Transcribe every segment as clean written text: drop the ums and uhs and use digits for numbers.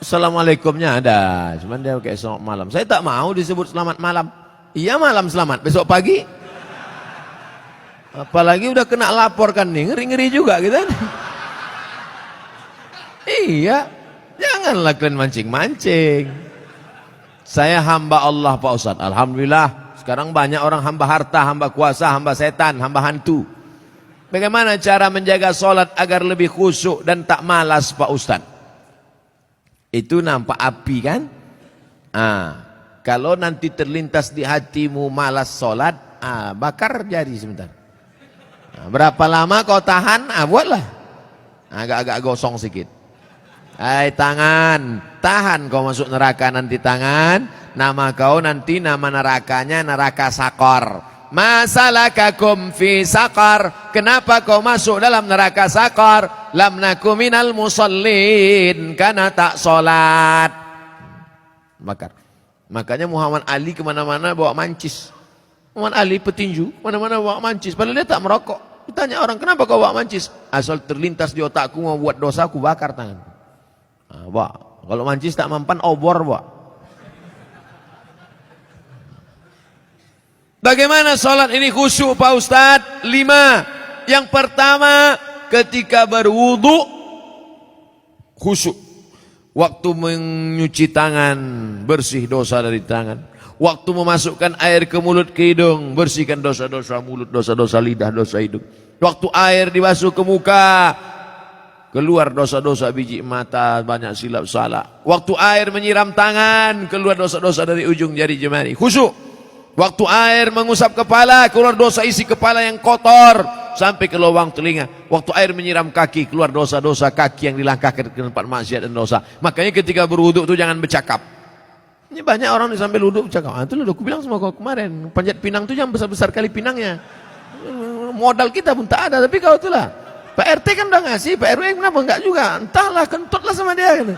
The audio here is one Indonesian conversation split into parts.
Assalamualaikumnya ada, cuman dia kayak selamat malam. Saya tak mau disebut selamat malam. Iya malam selamat, besok pagi. Apalagi udah kena laporkan nih, ngeri-ngeri juga gitu kan. Iya, janganlah kalian mancing-mancing. Saya hamba Allah Pak Ustadz, alhamdulillah. Sekarang banyak orang hamba harta, hamba kuasa, hamba setan, hamba hantu. Bagaimana cara menjaga sholat agar lebih khusyuk dan tak malas Pak Ustadz? Itu nampak api kan? Kalau nanti terlintas di hatimu malas sholat, bakar jari sebentar. Berapa lama kau tahan? Buatlah. Agak-agak gosong sedikit. Hai tangan, tahan kau masuk neraka nanti tangan. Nama kau nanti nama nerakanya neraka sakor. Masalakakum fi sakar. Kenapa kau masuk dalam neraka sakar? Lam naku minal musallin, karena tak sholat. Bakar. Makanya Muhammad Ali kemana-mana bawa mancis. Muhammad Ali petinju, mana-mana bawa mancis. Padahal dia tak merokok. Ditanya orang, kenapa kau bawa mancis? Asal terlintas di otakku mau buat dosa, aku bakar tangan. Kalau mancis tak mempan, obor bawa. Bagaimana sholat ini khusyuk Pak Ustadz? 5. Yang pertama, ketika berwudu khusyuk. Waktu menyuci tangan, bersih dosa dari tangan. Waktu memasukkan air ke mulut ke hidung, bersihkan dosa-dosa mulut, dosa-dosa lidah, dosa hidung. Waktu air dibasuh ke muka, keluar dosa-dosa biji mata, banyak silap salah. Waktu air menyiram tangan, keluar dosa-dosa dari ujung jari jemari. Khusyuk. Waktu air mengusap kepala, keluar dosa isi kepala yang kotor sampai ke lubang telinga. Waktu air menyiram kaki, keluar dosa-dosa kaki yang dilangkahkan ke tempat maksiat dan dosa. Makanya ketika berwuduk itu jangan bercakap. Ini banyak orang yang sambil wuduk bercakap. Itu loh, aku bilang sama kau kemarin, panjat pinang itu jangan besar-besar kali pinangnya. Modal kita pun tak ada, tapi kau itulah. Pak RT kan udah ngasih, Pak RW kenapa enggak juga? Entahlah, kentutlah sama dia. Gitu.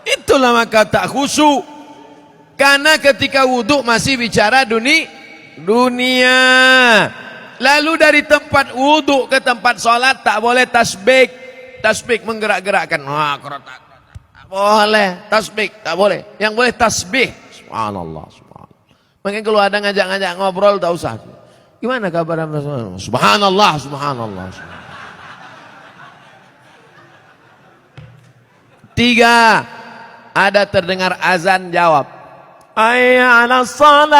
Itulah maka tak khusyuk. Karena ketika wudhu masih bicara dunia. Lalu dari tempat wudhu ke tempat sholat tak boleh tasbih. Tasbih menggerak-gerakkan. Tak boleh. Tasbih tak boleh. Yang boleh tasbih. Subhanallah. Makanya kalau ada ngajak-ngajak ngobrol tak usah. Gimana kabar? Subhanallah. Subhanallah. 3. Ada terdengar azan, jawab hayya 'alas shalah.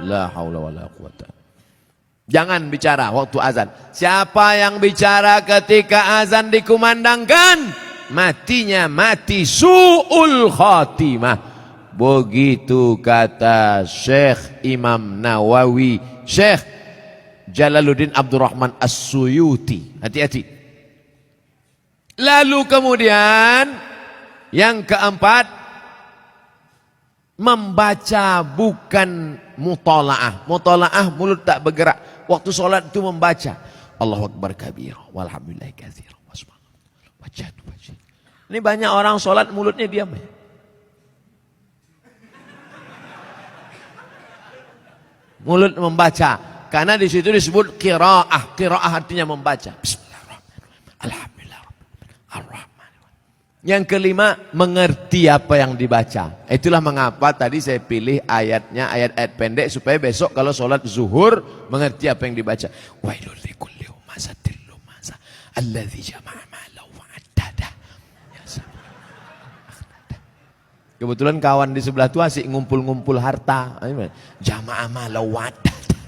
La haula wala quwata. Jangan bicara waktu azan. Siapa yang bicara ketika azan dikumandangkan, matinya mati su'ul khatimah. Begitu kata Syekh Imam Nawawi, Syekh Jalaluddin Abdurrahman As-Suyuti. Hati-hati. Lalu kemudian yang keempat, membaca bukan mutalaah. Mutalaah mulut tak bergerak. Waktu sholat itu membaca Allahu Akbar kabira walhamdulillahi katsira wajhatu wajhi. Ini banyak orang sholat mulutnya diam. Mulut membaca. Karena di situ disebut qiraah. Qiraah artinya membaca. Bismillahirrahmanirrahim. Alhamdulillah. Yang kelima, mengerti apa yang dibaca. Itulah mengapa tadi saya pilih ayatnya, ayat-ayat pendek supaya besok kalau sholat zuhur mengerti apa yang dibaca. Wailul likulli humazatil lumazah alladzi jama'a malahu wa'addada. Kebetulan kawan di sebelah itu asik ngumpul-ngumpul harta. Jama'a malahu wa'addada.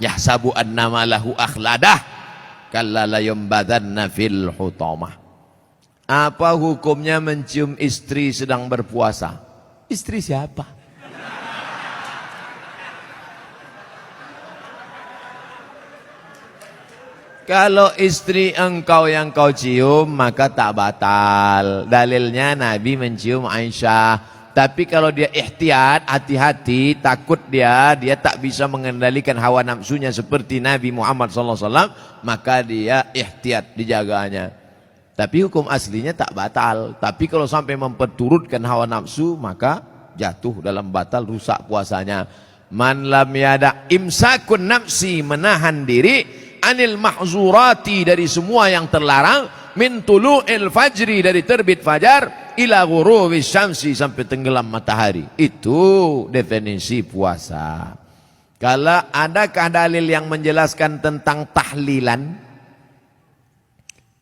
Yahsabu anna malahu akhladah. Kalla la yumbadanna fil hutamah. Apa hukumnya mencium istri sedang berpuasa? Istri siapa? Kalau istri engkau yang kau cium maka tak batal. Dalilnya Nabi mencium Aisyah. Tapi kalau dia ihtiyat, hati-hati, takut dia tak bisa mengendalikan hawa nafsunya seperti Nabi Muhammad SAW, maka dia ihtiyat, dijaganya. Tapi hukum aslinya tak batal. Tapi kalau sampai memperturutkan hawa nafsu, maka jatuh dalam batal, rusak puasanya. Man lam yada imsakun nafsi, menahan diri, anil mahzurati, dari semua yang terlarang, min tulu'il fajri, dari terbit fajar, ila ghurubi syamsi, sampai tenggelam matahari. Itu definisi puasa. Kalau adakah dalil yang menjelaskan tentang tahlilan?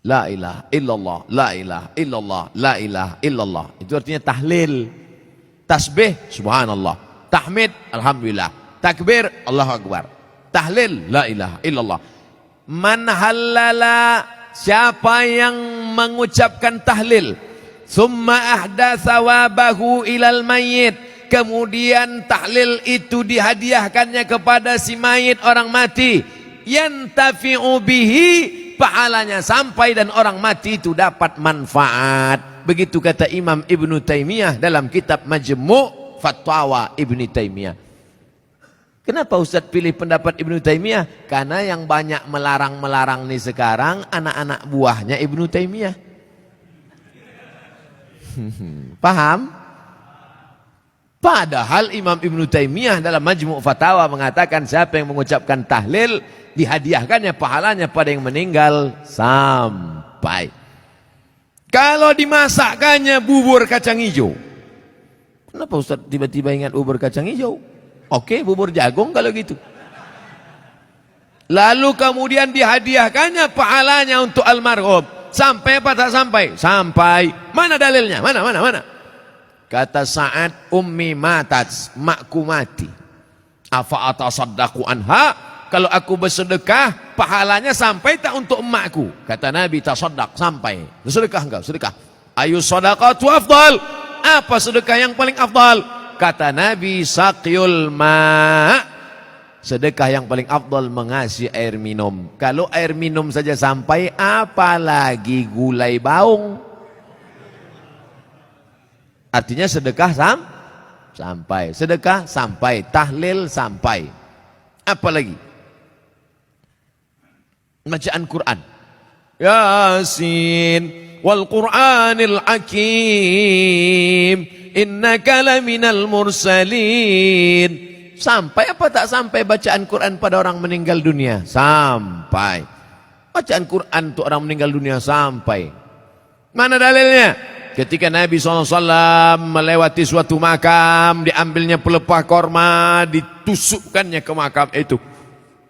La ilaha illallah, la ilaha illallah, la ilaha illallah. Itu artinya tahlil. Tasbih, subhanallah. Tahmid, alhamdulillah. Takbir, Allahu Akbar. Tahlil, la ilaha illallah. Man halala, siapa yang mengucapkan tahlil, summa ahda thawabahu ilal mayyit, kemudian tahlil itu dihadiahkannya kepada si mayit, orang mati, yantafi'u bihi, pahalanya sampai dan orang mati itu dapat manfaat. Begitu kata Imam Ibnu Taimiyah dalam kitab Majmu' Fatwa Ibnu Taimiyah. Kenapa Ustaz pilih pendapat Ibnu Taimiyah? Karena yang banyak melarang-melarang nih sekarang anak-anak buahnya Ibnu Taimiyah. Paham? Padahal Imam Ibnu Taimiyah dalam Majmu' Fatawa mengatakan siapa yang mengucapkan tahlil dihadiahkannya pahalanya pada yang meninggal sampai. Kalau dimasakkannya bubur kacang hijau, kenapa Ustaz tiba-tiba ingat bubur kacang hijau? Oke, bubur jagung kalau gitu. Lalu kemudian dihadiahkannya pahalanya untuk almarhum. Sampai apa tak sampai? Sampai. Mana dalilnya? Mana? Kata Sa'ad, ummi matat, makku mati. Afa atasaddaqu anha? Kalau aku bersedekah, pahalanya sampai tak untuk emakku? Kata Nabi, tasaddaq, sampai. Sedekah enggak? Sedekah. Ayu sadaqatu afdal? Apa sedekah yang paling afdal? Kata Nabi, saqyul ma'. Sedekah yang paling afdal mengasih air minum. Kalau air minum saja sampai, apalagi gulai baung. Artinya sedekah sampai. Sedekah sampai. Tahlil sampai. Apa lagi? Bacaan Quran. Yasin wal Qur'anil Hakim, innaka laminal mursalin. Sampai apa tak sampai bacaan Quran pada orang meninggal dunia? Sampai. Bacaan Quran untuk orang meninggal dunia sampai. Mana dalilnya? Ketika Nabi SAW melewati suatu makam, diambilnya pelepah korma, ditusukkannya ke makam itu.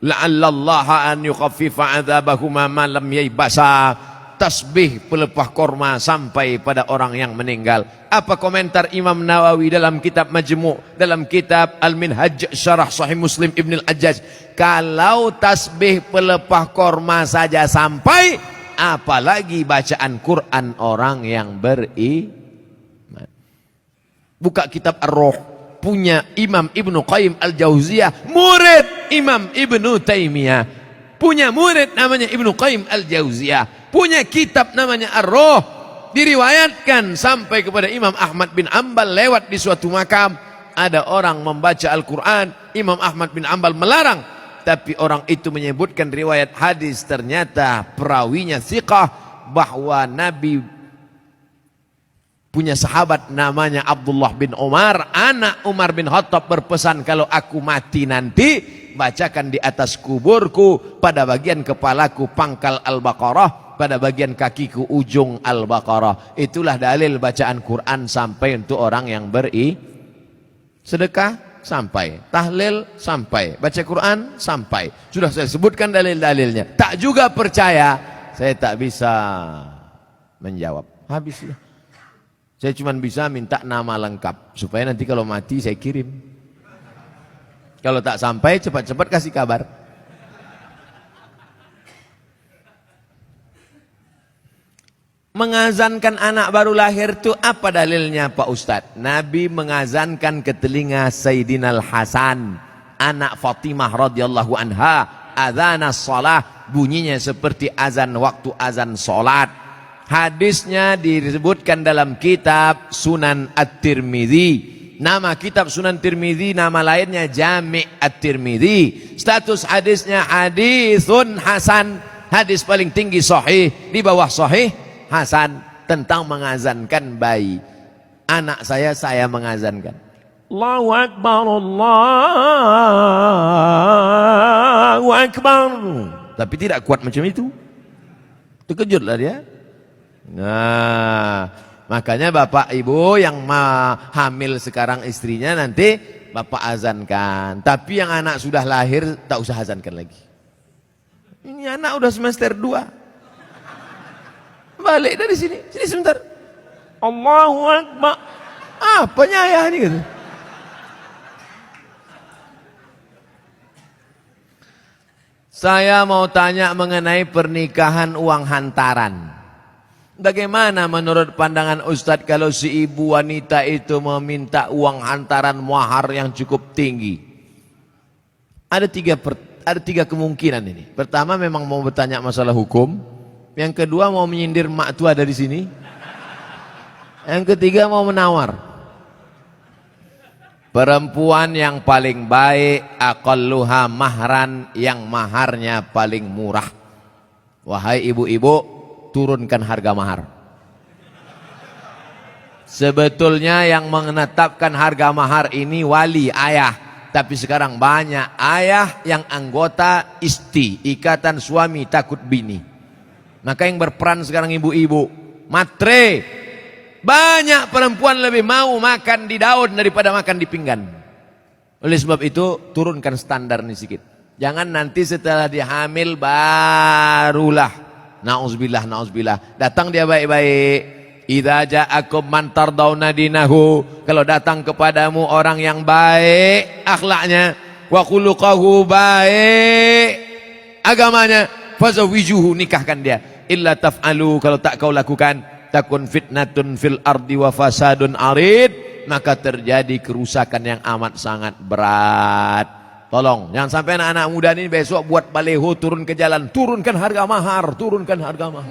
La'allallaha an yukhaffifa adzabahuma ma lam yaibasa. Tasbih pelepah korma sampai pada orang yang meninggal. Apa komentar Imam Nawawi dalam kitab Majmu', dalam kitab Al-Minhaj Syarah Sahih Muslim Ibn Al-Ajjaj? Kalau tasbih pelepah korma saja sampai, apalagi bacaan Quran orang yang beriman. Buka kitab Ar-Ruh, punya Imam Ibnu Qayyim Al-Jauziyah, murid Imam Ibnu Taimiyah, punya murid namanya Ibnu Qayyim Al-Jauziyah, punya kitab namanya Ar-Ruh. Diriwayatkan sampai kepada Imam Ahmad bin Ambal lewat di suatu makam, ada orang membaca Al-Quran. Imam Ahmad bin Ambal melarang, tapi orang itu menyebutkan riwayat hadis, ternyata perawinya thiqah, bahwa Nabi punya sahabat namanya Abdullah bin Umar, anak Umar bin Khattab, berpesan, kalau aku mati nanti, bacakan di atas kuburku, pada bagian kepalaku pangkal Al-Baqarah, pada bagian kakiku ujung Al-Baqarah. Itulah dalil bacaan Quran sampai untuk orang yang sedekah sampai, tahlil sampai, baca Quran sampai. Sudah saya sebutkan dalil-dalilnya. Tak juga percaya, saya tak bisa menjawab. Habis sudah. Saya cuma bisa minta nama lengkap supaya nanti kalau mati saya kirim. Kalau tak sampai, cepat-cepat kasih kabar. Mengazankan anak baru lahir itu apa dalilnya Pak Ustadz? Nabi mengazankan ke telinga Sayyidina Al-Hasan, anak Fatimah radhiyallahu anha, adzanas shalah, bunyinya seperti azan waktu azan salat. Hadisnya disebutkan dalam kitab Sunan At-Tirmidzi. Nama kitab Sunan Tirmidzi, nama lainnya Jami' At-Tirmidzi. Status hadisnya hadisun hasan, hadis paling tinggi sahih, di bawah sahih Hasan, tentang mengazankan bayi. Anak saya mengazankan. Allahu Akbar, Allahu Akbar. Tapi tidak kuat macam itu. Terkejutlah dia. Nah, makanya bapak ibu yang hamil sekarang istrinya nanti bapak azankan. Tapi yang anak sudah lahir tak usah azankan lagi. Ini anak udah semester 2. Balik dari sini, sini sebentar. Allahu Akbar. Apanya ayah ini gitu. Saya mau tanya mengenai pernikahan uang hantaran. Bagaimana menurut pandangan Ustadz kalau si ibu wanita itu meminta uang hantaran mahar yang cukup tinggi? Ada tiga kemungkinan ini. Pertama memang mau bertanya masalah hukum. Yang kedua mau menyindir mak tua dari sini. Yang ketiga mau menawar. Perempuan yang paling baik aqalluha mahran, yang maharnya paling murah. Wahai ibu-ibu, turunkan harga mahar. Sebetulnya yang menetapkan harga mahar ini wali, ayah. Tapi sekarang banyak ayah yang anggota isti, ikatan suami takut bini. Maka yang berperan sekarang ibu-ibu, matre. Banyak perempuan lebih mau makan di daun daripada makan di pinggan. Oleh sebab itu turunkan standar ini sedikit. Jangan nanti setelah dia hamil barulah na'udzubillah, na'udzubillah. Datang dia baik-baik. Idza ja'akum man tardawna dinahu. Kalau datang kepadamu orang yang baik akhlaknya, wa khuluquhu, baik agamanya, fazawijuhu, nikahkan dia. Illa taf'alu, kalau tak kau lakukan, takun fitnatun fil ardi wa fasadun arid, maka terjadi kerusakan yang amat sangat berat. Tolong jangan sampai anak-anak muda ini besok buat baleho turun ke jalan, turunkan harga mahar, turunkan harga mahar.